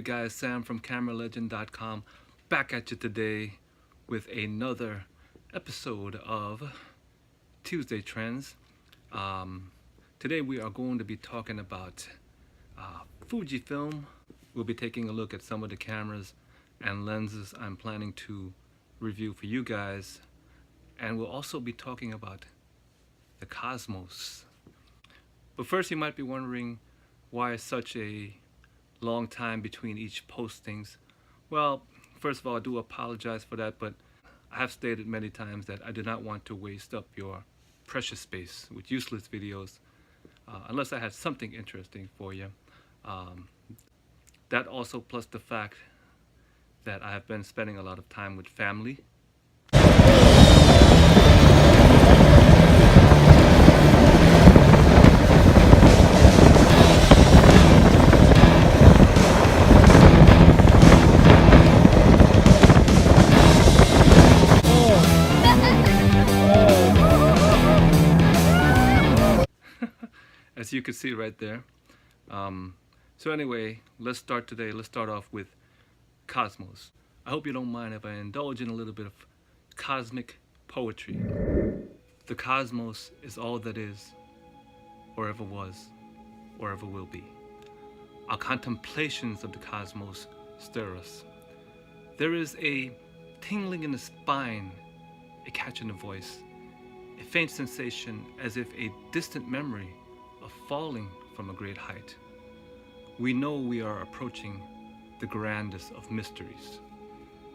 guys? Sam from CameraLegend.com back at you today with another episode of Tuesday Trends. Today we are going to be talking about Fujifilm. We'll be taking a look at some of the cameras and lenses I'm planning to review for you guys, and we'll also be talking about the Cosmos. But first, you might be wondering why such a long time between each postings. Well, first of all, I do apologize for that, but I have stated many times that I do not want to waste up your precious space with useless videos unless I had something interesting for you. That also plus the fact that I have been spending a lot of time with family. As you can see right there. So anyway, let's start today. Let's start off with Cosmos. I hope you don't mind if I indulge in a little bit of cosmic poetry. The cosmos is all that is, or ever was, or ever will be. Our contemplations of the cosmos stir us. There is a tingling in the spine, a catch in the voice, a faint sensation as if a distant memory of falling from a great height. We know we are approaching the grandest of mysteries.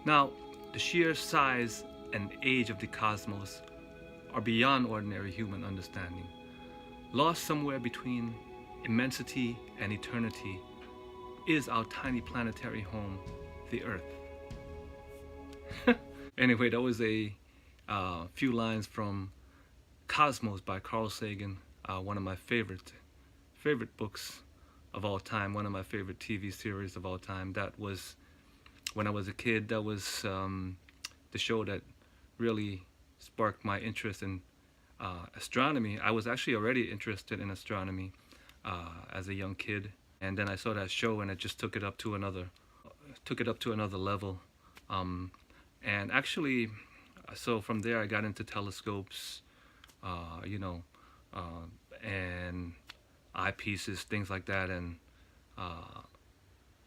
Now, the sheer size and age of the cosmos are beyond ordinary human understanding. Lost somewhere between immensity and eternity is our tiny planetary home, the Earth. Anyway, that was a few lines from Cosmos by Carl Sagan, one of my favorite books of all time, one of my favorite TV series of all time. That was, when I was a kid, that was the show that really sparked my interest in astronomy. I was actually already interested in astronomy as a young kid, and then I saw that show and it just took it up to another level. And actually, so from there I got into telescopes, and eyepieces, things like that, and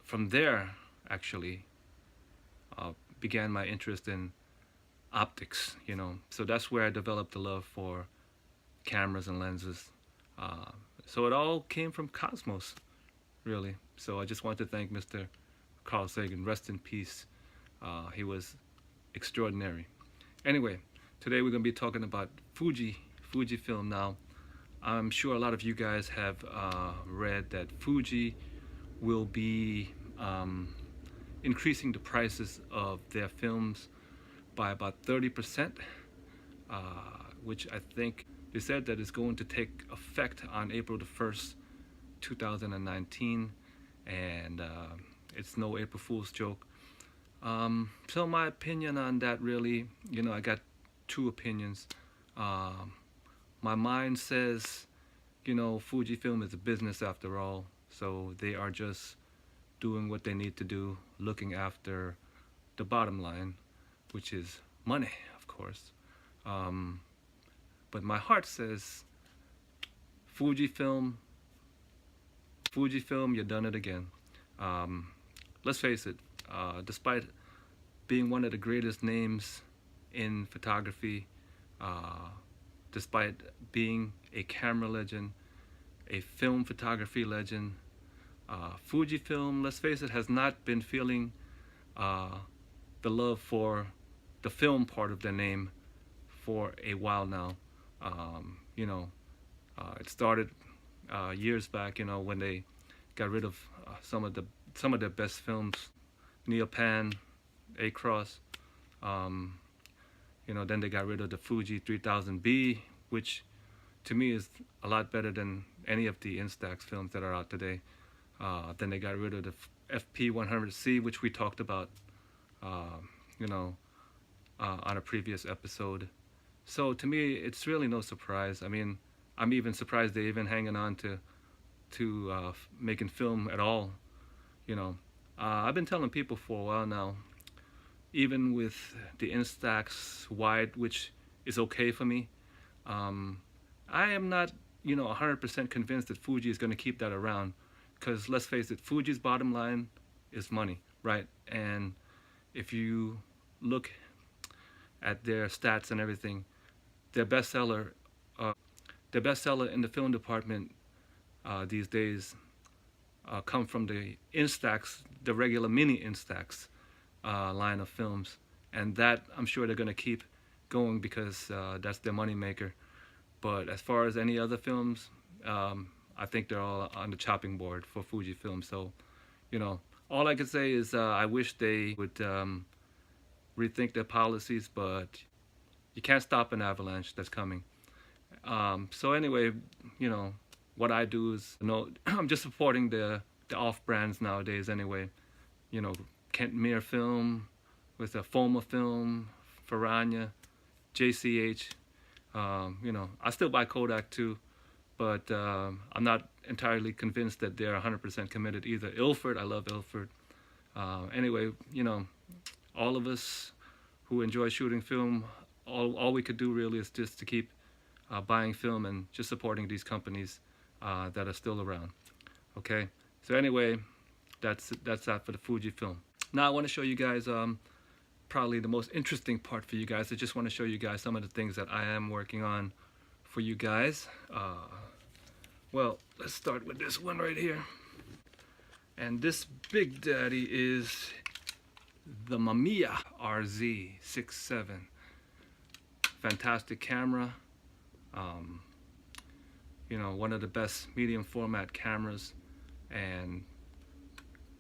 from there actually began my interest in optics, so that's where I developed a love for cameras and lenses. So it all came from Cosmos, really. So I just want to thank Mr. Carl Sagan. Rest in peace. He was extraordinary. Anyway, today we're going to be talking about Fujifilm. Now, I'm sure a lot of you guys have read that Fuji will be increasing the prices of their films by about 30%, which I think they said that is going to take effect on April the 1st, 2019, and it's no April Fool's joke. So my opinion on that, really, I got two opinions. My mind says, Fujifilm is a business after all, so they are just doing what they need to do, looking after the bottom line, which is money, of course. But my heart says, Fujifilm, you done it again. Let's face it, despite being one of the greatest names in photography, despite being a camera legend, a film photography legend, Fujifilm, let's face it, has not been feeling the love for the film part of their name for a while now. It started years back, when they got rid of some of their best films, Neopan, A-Cross. Then they got rid of the Fuji 3000B, which to me is a lot better than any of the Instax films that are out today. Then they got rid of the FP 100C, which we talked about, on a previous episode. So to me, it's really no surprise. I mean, I'm even surprised they're even hanging on to making film at all. I've been telling people for a while now, even with the Instax wide, which is okay for me, um, I am not, 100% convinced that Fuji is going to keep that around. Because let's face it, Fuji's bottom line is money, right? And if you look at their stats and everything, their bestseller, uh, their bestseller in the film department these days come from the Instax, the regular mini Instax line of films, and that I'm sure they're going to keep going because that's their money maker. But as far as any other films, I think they're all on the chopping board for Fujifilm. So, all I can say is I wish they would rethink their policies, but you can't stop an avalanche that's coming. So anyway, what I do is, I'm just supporting the off brands nowadays anyway. Kent Mir Film with a Foma Film, Faranya, JCH. I still buy Kodak too, but I'm not entirely convinced that they're 100% committed either. Ilford, I love Ilford. Anyway, all of us who enjoy shooting film, all we could do really is just to keep buying film and just supporting these companies that are still around. Okay, so anyway, that's that for the Fujifilm. Now I want to show you guys probably the most interesting part for you guys. I just want to show you guys some of the things that I am working on for you guys. Well, let's start with this one right here. And this big daddy is the Mamiya RZ67. Fantastic camera. One of the best medium format cameras, and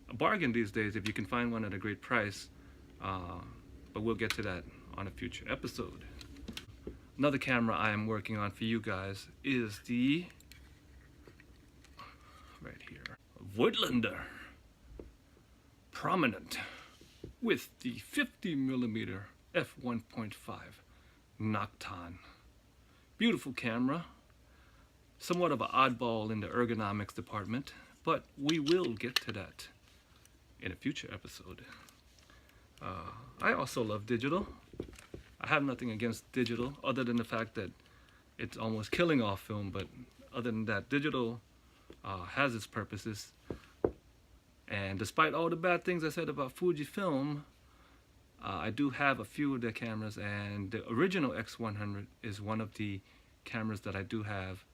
a bargain these days if you can find one at a great price. But we'll get to that on a future episode. Another camera I am working on for you guys is the, right here, Voigtlander Prominent with the 50mm f1.5 Nocton. Beautiful camera, somewhat of an oddball in the ergonomics department, but we will get to that in a future episode. I also love digital. I have nothing against digital other than the fact that it's almost killing off film, but other than that, digital has its purposes. And despite all the bad things I said about Fujifilm, I do have a few of their cameras, and the original X100 is one of the cameras that I do have,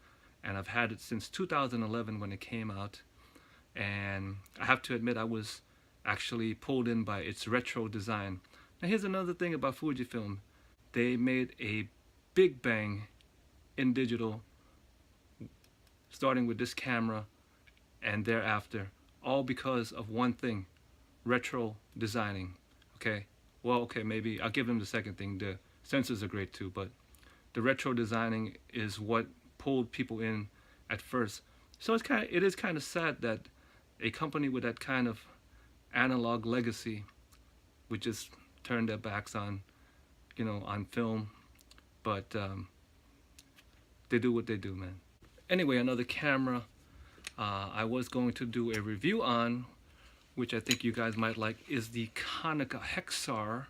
and I've had it since 2011 when it came out. And I have to admit, I was actually pulled in by its retro design. Now here's another thing about Fujifilm. They made a big bang in digital, starting with this camera and thereafter, all because of one thing: retro designing. Okay, well, okay, maybe I'll give them the second thing. The sensors are great too, but the retro designing is what pulled people in at first. So it is kind of sad that a company with that kind of analog legacy would just turn their backs on, on film. But they do what they do, man. Anyway, another camera I was going to do a review on, which I think you guys might like, is the Konica Hexar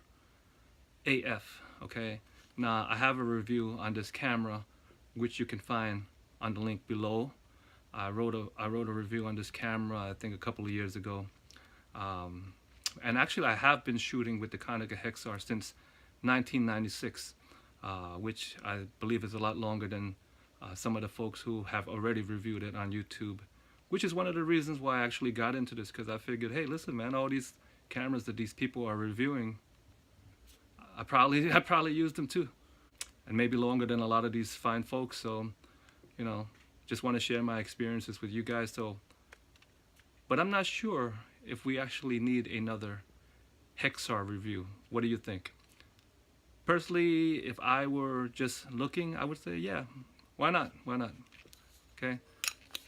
AF. Okay, now I have a review on this camera, which you can find on the link below. I wrote a review on this camera, I think a couple of years ago. And actually I have been shooting with the Konica Hexar since 1996, which I believe is a lot longer than some of the folks who have already reviewed it on YouTube, which is one of the reasons why I actually got into this, because I figured, hey, listen, man, all these cameras that these people are reviewing, I probably used them too, and maybe longer than a lot of these fine folks. So, just want to share my experiences with you guys. So, but I'm not sure if we actually need another Hexar review. What do you think? Personally, if I were just looking, I would say, yeah, why not? Why not? Okay.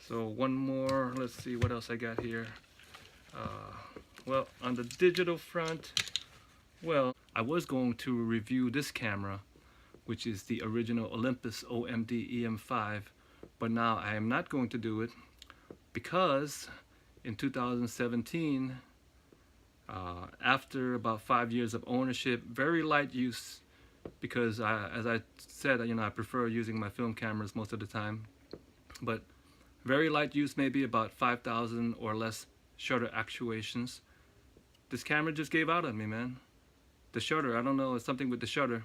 So one more. Let's see what else I got here. Well, on the digital front, well, I was going to review this camera, which is the original Olympus OMD EM5, but now I am not going to do it because in 2017 After about 5 years of ownership, very light use, because as I said, I prefer using my film cameras most of the time, but very light use, maybe about 5,000 or less shutter actuations. This camera just gave out on me, man. The shutter, I don't know, it's something with the shutter.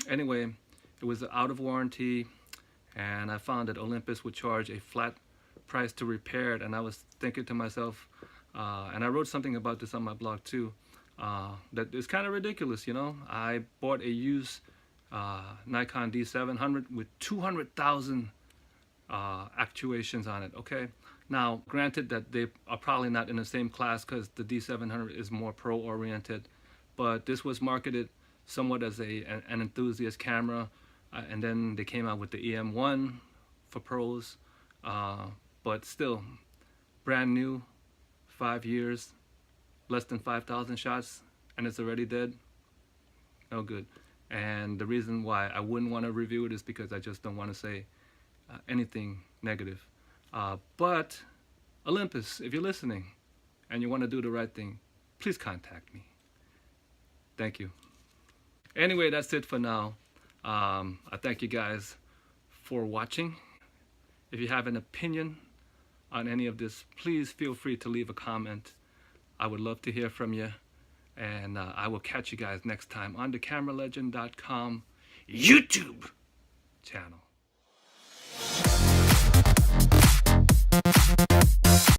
Anyway, it was out of warranty, and I found that Olympus would charge a flat price to repair it, and I was thinking to myself, and I wrote something about this on my blog too, that it's kind of ridiculous, I bought a used Nikon D700 with 200,000 actuations on it. Okay, now granted that they are probably not in the same class because the D700 is more pro oriented, but this was marketed somewhat as an enthusiast camera, and then they came out with the EM1 for pros, but still brand new, 5 years, less than 5,000 shots, and it's already dead. No good. And the reason why I wouldn't want to review it is because I just don't want to say anything negative. But Olympus, if you're listening and you want to do the right thing, please contact me. Thank you. Anyway, that's it for now. I thank you guys for watching. If you have an opinion on any of this, please feel free to leave a comment. I would love to hear from you. And I will catch you guys next time on the CameraLegend.com YouTube channel.